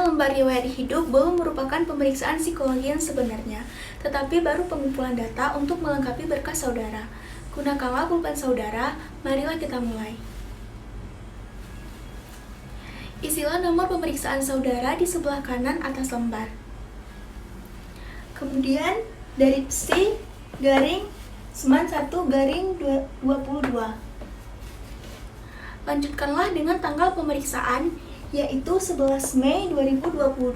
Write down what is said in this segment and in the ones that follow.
lembar riwayat hidup belum merupakan pemeriksaan psikologi yang sebenarnya, tetapi baru pengumpulan data untuk melengkapi berkas saudara. Gunakanlah pulpen saudara, marilah kita mulai. Isilah nomor pemeriksaan saudara di sebelah kanan atas lembar. Kemudian dari C garing 91 garing 22. Lanjutkanlah dengan tanggal pemeriksaan, yaitu 11 Mei 2022.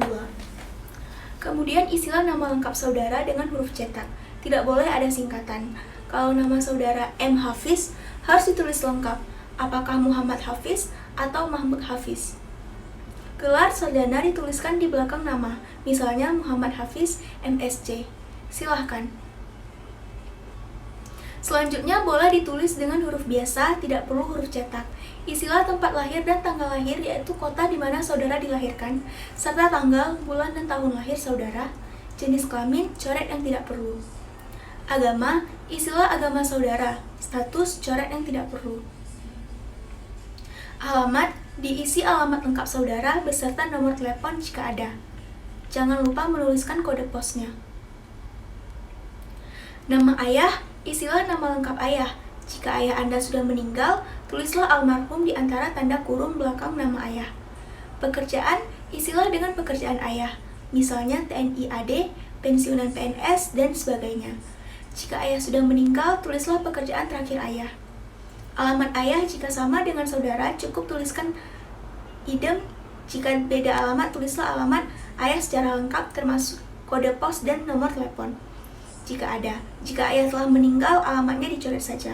Kemudian isilah nama lengkap saudara dengan huruf cetak. Tidak boleh ada singkatan. Kalau nama saudara M. Hafiz, harus ditulis lengkap. Apakah Muhammad Hafiz atau Mahmud Hafiz? Gelar sarjana dituliskan di belakang nama, misalnya Muhammad Hafiz, MSc. Silahkan. Selanjutnya boleh ditulis dengan huruf biasa, tidak perlu huruf cetak. Isilah tempat lahir dan tanggal lahir, yaitu kota di mana saudara dilahirkan, serta tanggal, bulan, dan tahun lahir saudara. Jenis kelamin, coret yang tidak perlu. Agama, isilah agama saudara. Status, coret yang tidak perlu. Alamat, diisi alamat lengkap saudara beserta nomor telepon jika ada. Jangan lupa menuliskan kode posnya. Nama ayah, isilah nama lengkap ayah. Jika ayah Anda sudah meninggal, tulislah almarhum di antara tanda kurung belakang nama ayah. Pekerjaan, isilah dengan pekerjaan ayah. Misalnya TNI AD, pensiunan PNS, dan sebagainya. Jika ayah sudah meninggal, tulislah pekerjaan terakhir ayah. Alamat ayah jika sama dengan saudara, cukup tuliskan idem. Jika beda alamat, tulislah alamat ayah secara lengkap termasuk kode pos dan nomor telepon. Jika ada. Jika ayah telah meninggal, alamatnya dicoret saja.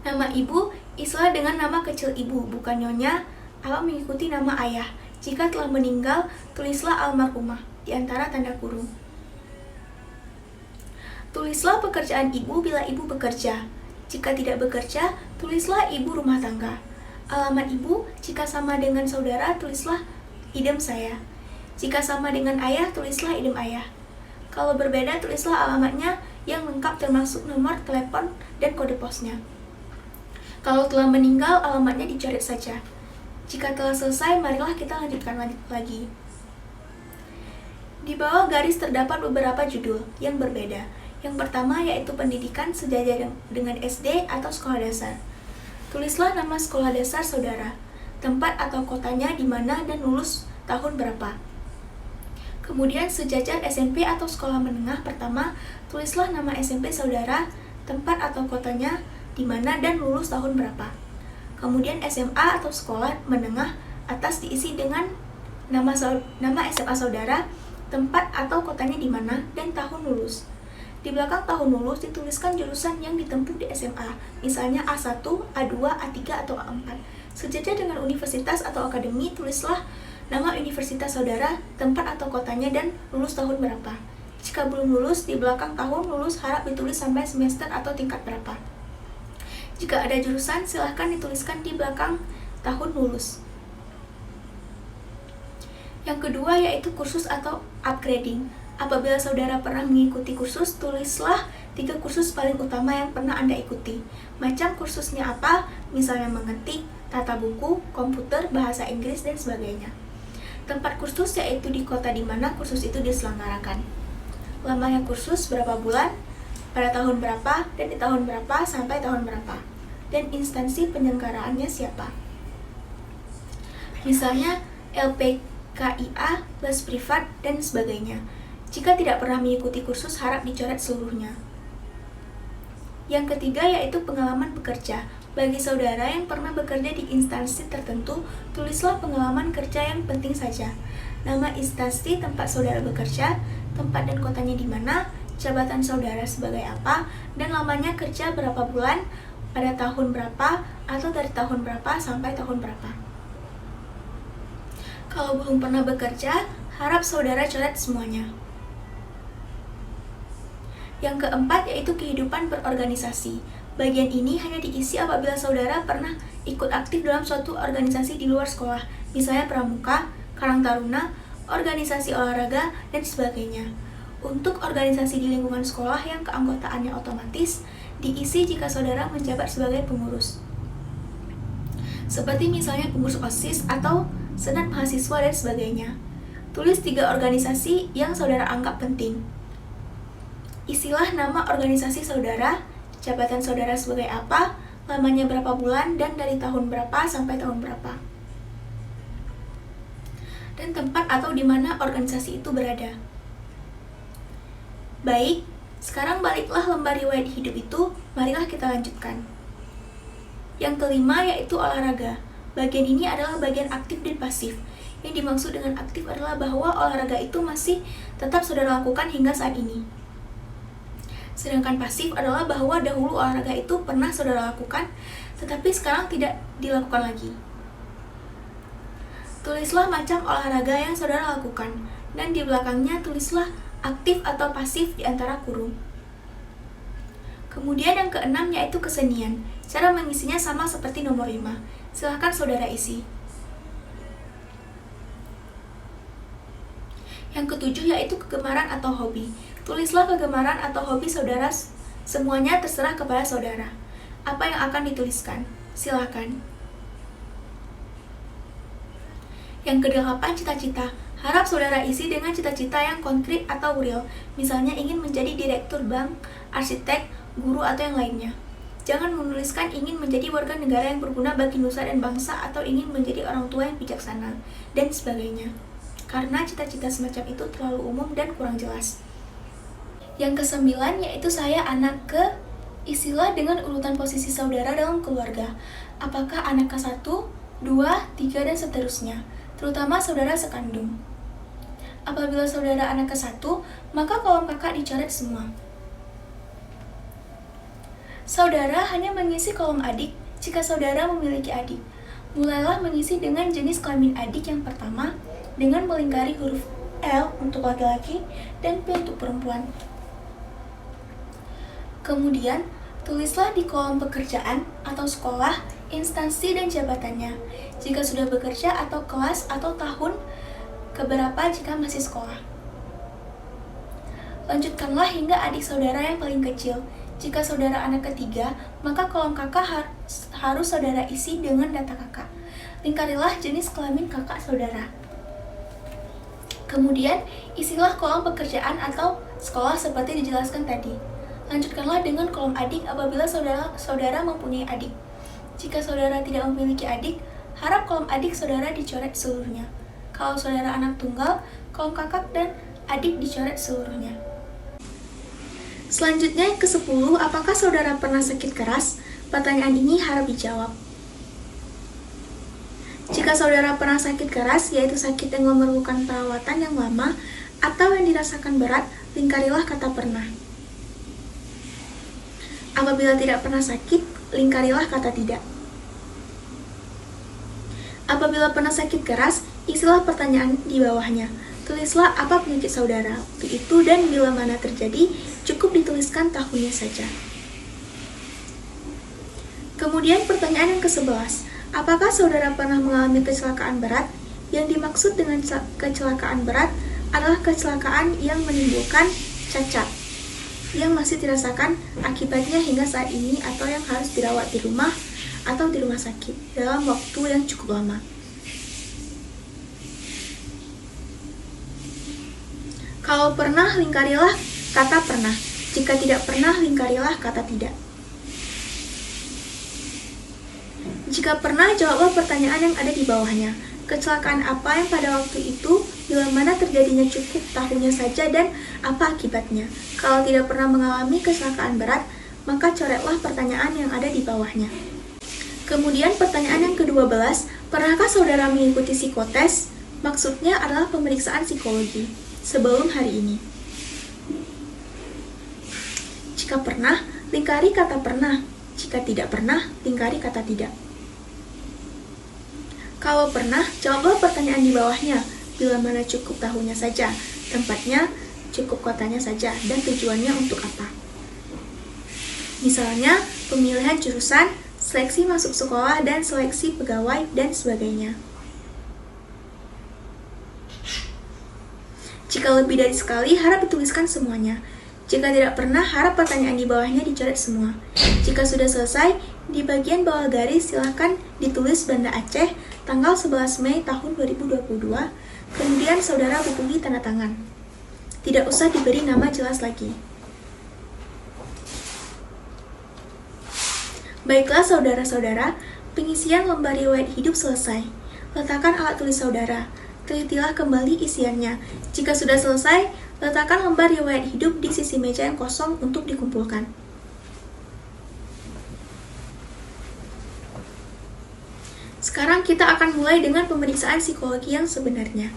Nama ibu, isilah dengan nama kecil ibu, bukan nyonya, atau mengikuti nama ayah. Jika telah meninggal, tulislah almarhumah di antara tanda kurung. Tulislah pekerjaan ibu bila ibu bekerja. Jika tidak bekerja, tulislah ibu rumah tangga. Alamat ibu, jika sama dengan saudara, tulislah idem saya. Jika sama dengan ayah, tulislah idem ayah. Kalau berbeda, tulislah alamatnya yang lengkap termasuk nomor telepon dan kode posnya. Kalau telah meninggal, alamatnya dicoret saja. Jika telah selesai, marilah kita lanjutkan lagi. Di bawah garis terdapat beberapa judul yang berbeda. Yang pertama yaitu pendidikan sejajar dengan SD atau sekolah dasar. Tulislah nama sekolah dasar saudara, tempat atau kotanya di mana dan lulus tahun berapa. Kemudian sejajar SMP atau sekolah menengah pertama, tulislah nama SMP saudara, tempat atau kotanya di mana dan lulus tahun berapa. Kemudian SMA atau sekolah menengah atas diisi dengan nama SMA saudara, tempat atau kotanya di mana dan tahun lulus. Di belakang tahun lulus dituliskan jurusan yang ditempuh di SMA, misalnya A1, A2, A3, atau A4. Sejajar dengan universitas atau akademi, tulislah nama universitas saudara, tempat atau kotanya, dan lulus tahun berapa. Jika belum lulus, di belakang tahun lulus harap ditulis sampai semester atau tingkat berapa. Jika ada jurusan, silahkan dituliskan di belakang tahun lulus. Yang kedua yaitu kursus atau upgrading. Apabila saudara pernah mengikuti kursus, tulislah 3 kursus paling utama yang pernah Anda ikuti. Macam kursusnya apa? Misalnya mengetik, tata buku, komputer, bahasa Inggris, dan sebagainya. Tempat kursus yaitu di kota di mana kursus itu diselenggarakan. Lamanya kursus berapa bulan, pada tahun berapa, dan di tahun berapa sampai tahun berapa. Dan instansi penyelenggaraannya siapa. Misalnya LPKIA, les privat, dan sebagainya. Jika tidak pernah mengikuti kursus, harap dicoret seluruhnya. Yang ketiga yaitu pengalaman bekerja. Bagi saudara yang pernah bekerja di instansi tertentu, tulislah pengalaman kerja yang penting saja. Nama instansi tempat saudara bekerja, tempat dan kotanya di mana, jabatan saudara sebagai apa, dan lamanya kerja berapa bulan, pada tahun berapa, atau dari tahun berapa sampai tahun berapa. Kalau belum pernah bekerja, harap saudara coret semuanya. Yang keempat yaitu kehidupan berorganisasi. Bagian ini hanya diisi apabila saudara pernah ikut aktif dalam suatu organisasi di luar sekolah, misalnya pramuka, karang taruna, organisasi olahraga, dan sebagainya. Untuk organisasi di lingkungan sekolah yang keanggotaannya otomatis, diisi jika saudara menjabat sebagai pengurus. Seperti misalnya pengurus OSIS atau senat mahasiswa, dan sebagainya. Tulis 3 organisasi yang saudara anggap penting. Isilah nama organisasi saudara, jabatan saudara sebagai apa, lamanya berapa bulan, dan dari tahun berapa sampai tahun berapa. Dan tempat atau di mana organisasi itu berada. Baik, sekarang baliklah lembar riwayat hidup itu, marilah kita lanjutkan. Yang kelima yaitu olahraga. Bagian ini adalah bagian aktif dan pasif. Yang dimaksud dengan aktif adalah bahwa olahraga itu masih tetap saudara lakukan hingga saat ini. Sedangkan pasif adalah bahwa dahulu olahraga itu pernah saudara lakukan, tetapi sekarang tidak dilakukan lagi. Tulislah macam olahraga yang saudara lakukan, dan di belakangnya tulislah aktif atau pasif di antara kurung. Kemudian yang keenam yaitu kesenian. Cara mengisinya sama seperti nomor 5. Silahkan saudara isi. Yang ketujuh yaitu kegemaran atau hobi. Tulislah kegemaran atau hobi saudara, semuanya terserah kepada saudara. Apa yang akan dituliskan? Silakan. Yang kedelapan, cita-cita. Harap saudara isi dengan cita-cita yang konkret atau real. Misalnya ingin menjadi direktur bank, arsitek, guru, atau yang lainnya. Jangan menuliskan ingin menjadi warga negara yang berguna bagi nusa dan bangsa atau ingin menjadi orang tua yang bijaksana, dan sebagainya. Karena cita-cita semacam itu terlalu umum dan kurang jelas. Yang kesembilan yaitu saya anak ke. Isilah dengan urutan posisi saudara dalam keluarga. Apakah anak ke-1, 2, 3, dan seterusnya. Terutama saudara sekandung. Apabila saudara anak ke-1, maka kolom kakak dicoret semua. Saudara hanya mengisi kolom adik jika saudara memiliki adik. Mulailah mengisi dengan jenis kelamin adik yang pertama dengan melingkari huruf L untuk laki-laki dan P untuk perempuan. Kemudian, tulislah di kolom pekerjaan atau sekolah, instansi dan jabatannya. Jika sudah bekerja atau kelas atau tahun keberapa jika masih sekolah. Lanjutkanlah hingga adik saudara yang paling kecil. Jika saudara anak ketiga, maka kolom kakak harus saudara isi dengan data kakak. Lingkarilah jenis kelamin kakak saudara. Kemudian, isilah kolom pekerjaan atau sekolah seperti dijelaskan tadi. Lanjutkanlah dengan kolom adik apabila saudara mempunyai adik. Jika saudara tidak memiliki adik, harap kolom adik saudara dicoret seluruhnya. Kalau saudara anak tunggal, kolom kakak dan adik dicoret seluruhnya. Selanjutnya yang ke-10, apakah saudara pernah sakit keras? Pertanyaan ini harap dijawab. Jika saudara pernah sakit keras, yaitu sakit yang memerlukan perawatan yang lama atau yang dirasakan berat, lingkarilah kata pernah. Apabila tidak pernah sakit, lingkarilah kata tidak. Apabila pernah sakit keras, isilah pertanyaan di bawahnya. Tulislah apa penyakit saudara waktu itu dan bila mana terjadi, cukup dituliskan tahunnya saja. Kemudian pertanyaan yang ke-11, apakah saudara pernah mengalami kecelakaan berat? Yang dimaksud dengan kecelakaan berat adalah kecelakaan yang menimbulkan cacat yang masih dirasakan akibatnya hingga saat ini atau yang harus dirawat di rumah atau di rumah sakit dalam waktu yang cukup lama. Kalau pernah, lingkarilah kata pernah. Jika tidak pernah, lingkarilah kata tidak. Jika pernah, jawablah pertanyaan yang ada di bawahnya. Kecelakaan apa yang pada waktu itu, bila mana terjadinya cukup tahunnya saja, dan apa akibatnya. Kalau tidak pernah mengalami kecelakaan berat, maka coretlah pertanyaan yang ada di bawahnya. Kemudian pertanyaan yang ke-12, pernahkah saudara mengikuti psikotes? Maksudnya adalah pemeriksaan psikologi sebelum hari ini. Jika pernah, lingkari kata pernah. Jika tidak pernah, lingkari kata tidak. Kalau pernah, jawablah pertanyaan di bawahnya. Bila mana cukup tahunnya saja, tempatnya cukup kotanya saja, dan tujuannya untuk apa. Misalnya, pemilihan jurusan, seleksi masuk sekolah, dan seleksi pegawai, dan sebagainya. Jika lebih dari sekali, harap dituliskan semuanya. Jika tidak pernah, harap pertanyaan di bawahnya dicoret semua. Jika sudah selesai, di bagian bawah garis silakan ditulis Banda Aceh, tanggal 11 Mei tahun 2022, kemudian saudara bubuhi tanda tangan. Tidak usah diberi nama jelas lagi. Baiklah saudara-saudara, pengisian lembar riwayat hidup selesai. Letakkan alat tulis saudara. Telitilah kembali isiannya. Jika sudah selesai, letakkan lembar riwayat hidup di sisi meja yang kosong untuk dikumpulkan. Sekarang kita akan mulai dengan pemeriksaan psikologi yang sebenarnya.